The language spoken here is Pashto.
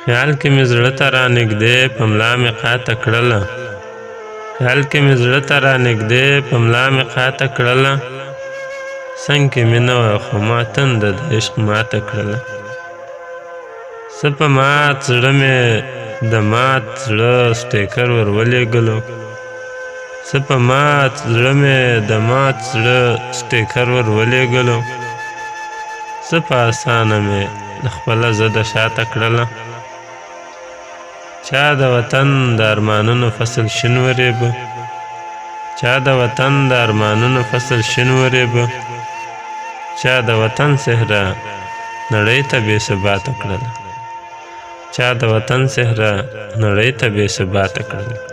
خیال کې مې زړه ته رانږدې په ملا مې قاطه کړله خیال کې مې زړه ته رانږدې په ملا مې قاطه کړله څنګ کې مې نه وه خو ما تنده د عشق ماته کړله څه په مات زړه مې د مات زړه سټیکر ور ولېږلو څه په مات زړه مې د مات زړه سټیکر ور ولېږلو څه په اسانه مې د خپله زده شاته کړله چا د وطن د ارمانونو فصل شین ورېبه چا د وطن د ارمانونو فصل شین ورېبه چا د وطن صحرا نړۍ ته بې ثباته کړله چا د وطن صحرا نړۍ ته بې ثباته کړله